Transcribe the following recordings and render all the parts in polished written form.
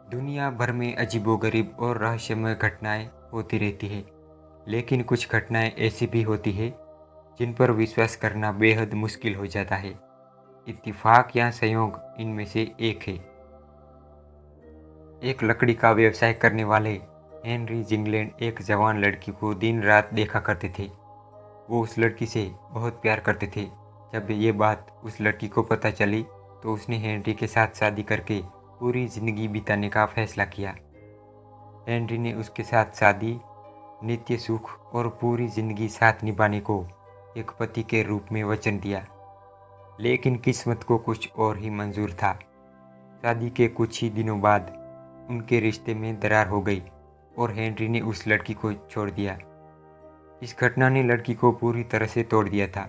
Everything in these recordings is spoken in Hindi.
दुनिया भर में अजीबोगरीब और रहस्यमय घटनाएं होती रहती है, लेकिन कुछ घटनाएं ऐसी भी होती है जिन पर विश्वास करना बेहद मुश्किल हो जाता है। इत्तेफाक या संयोग इनमें से एक है। एक लकड़ी का व्यवसाय करने वाले हेनरी जिंगलैंड एक जवान लड़की को दिन रात देखा करते थे। वो उस लड़की से बहुत प्यार करते थे। जब ये बात उस लड़की को पता चली तो उसने हेनरी के साथ शादी करके पूरी जिंदगी बिताने का फैसला किया। हेनरी ने उसके साथ शादी, नित्य सुख और पूरी जिंदगी साथ निभाने को एक पति के रूप में वचन दिया। लेकिन किस्मत को कुछ और ही मंजूर था। शादी के कुछ ही दिनों बाद उनके रिश्ते में दरार हो गई और हेनरी ने उस लड़की को छोड़ दिया। इस घटना ने लड़की को पूरी तरह से तोड़ दिया था।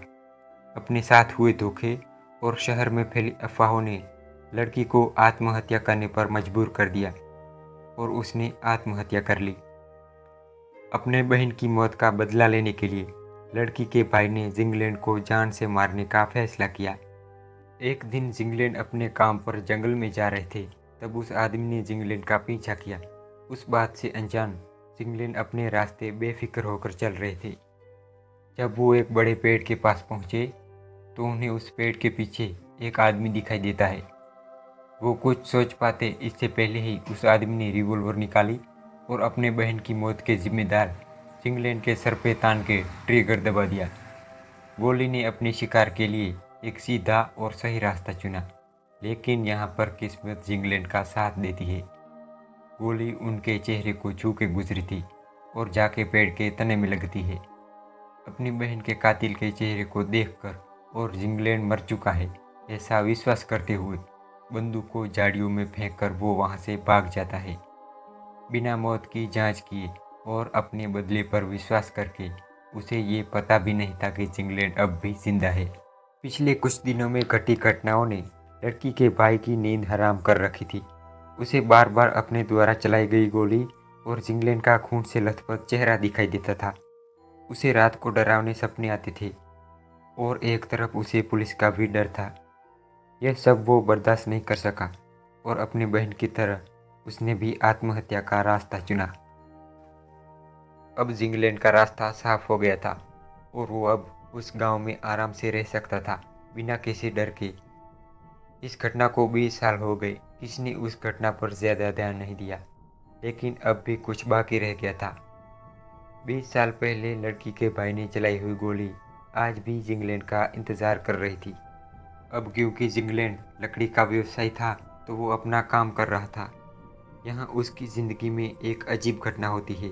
अपने साथ हुए धोखे और शहर में फैली अफवाहों ने लड़की को आत्महत्या करने पर मजबूर कर दिया और उसने आत्महत्या कर ली। अपने बहन की मौत का बदला लेने के लिए लड़की के भाई ने जिंगलैंड को जान से मारने का फैसला किया। एक दिन जिंगलैंड अपने काम पर जंगल में जा रहे थे, तब उस आदमी ने जिंगलैंड का पीछा किया। उस बात से अनजान जिंगलैंड अपने रास्ते बेफिक्र होकर चल रहे थे। जब वो एक बड़े पेड़ के पास पहुंचे तो उन्हें उस पेड़ के पीछे एक आदमी दिखाई देता है। वो कुछ सोच पाते इससे पहले ही उस आदमी ने रिवॉल्वर निकाली और अपने बहन की मौत के जिम्मेदार जिंगलैंड के सर पे तान के ट्रिगर दबा दिया। गोली ने अपने शिकार के लिए एक सीधा और सही रास्ता चुना, लेकिन यहाँ पर किस्मत जिंगलैंड का साथ देती है। गोली उनके चेहरे को छू के गुजरी थी और जाके पेड़ के तने में लगती है। अपनी बहन के कातिल के चेहरे को देखकर और जिंगलैंड मर चुका है ऐसा विश्वास करते हुए बंदूक को झाड़ियों में फेंककर वो वहाँ से भाग जाता है। बिना मौत की जांच किए और अपने बदले पर विश्वास करके उसे ये पता भी नहीं था कि जिंगलैंड अब भी जिंदा है। पिछले कुछ दिनों में घटी घटनाओं ने लड़की के भाई की नींद हराम कर रखी थी। उसे बार बार अपने द्वारा चलाई गई गोली और जिंगलैंड का खून से लथपथ चेहरा दिखाई देता था। उसे रात को डरावने सपने आते थे और एक तरफ उसे पुलिस का भी डर था। यह सब वो बर्दाश्त नहीं कर सका और अपनी बहन की तरह उसने भी आत्महत्या का रास्ता चुना। अब जिंगलैंड का रास्ता साफ हो गया था और वो अब उस गांव में आराम से रह सकता था बिना किसी डर के। इस घटना को 20 साल हो गए। किसी ने उस घटना पर ज़्यादा ध्यान नहीं दिया, लेकिन अब भी कुछ बाकी रह गया था। 20 साल पहले लड़की के भाई ने चलाई हुई गोली आज भी जिंगलैंड का इंतज़ार कर रही थी। अब क्योंकि जिंगलैंड लकड़ी का व्यवसायी था तो वो अपना काम कर रहा था। यहाँ उसकी ज़िंदगी में एक अजीब घटना होती है।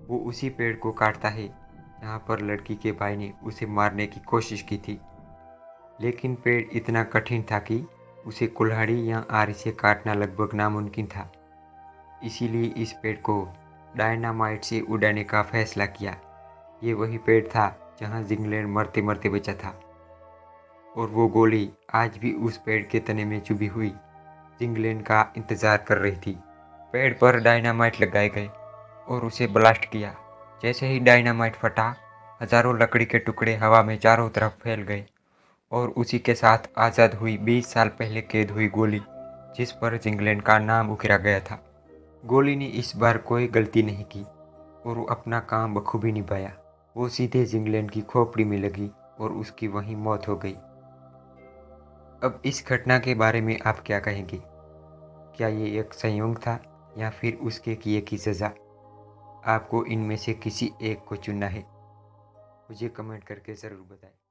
वो उसी पेड़ को काटता है जहाँ पर लड़की के भाई ने उसे मारने की कोशिश की थी, लेकिन पेड़ इतना कठिन था कि उसे कुल्हाड़ी या आरी से काटना लगभग नामुमकिन था। इसीलिए इस पेड़ को डायनामाइट से उड़ाने का फैसला किया। ये वही पेड़ था जहाँ जिंगलैंड मरते मरते बचा था और वो गोली आज भी उस पेड़ के तने में चुभी हुई जिंगलैंड का इंतज़ार कर रही थी। पेड़ पर डायनामाइट लगाए गए और उसे ब्लास्ट किया। जैसे ही डायनामाइट फटा, हजारों लकड़ी के टुकड़े हवा में चारों तरफ फैल गए और उसी के साथ आज़ाद हुई 20 साल पहले कैद हुई गोली, जिस पर जिंगलैंड का नाम उकेरा गया था। गोली ने इस बार कोई गलती नहीं की और वो अपना काम बखूबी निभाया। वो सीधे जिंगलैंड की खोपड़ी में लगी और उसकी वहीं मौत हो गई। अब इस घटना के बारे में आप क्या कहेंगे? क्या ये एक संयोग था या फिर उसके किए की सज़ा? आपको इनमें से किसी एक को चुनना है। मुझे कमेंट करके ज़रूर बताएं।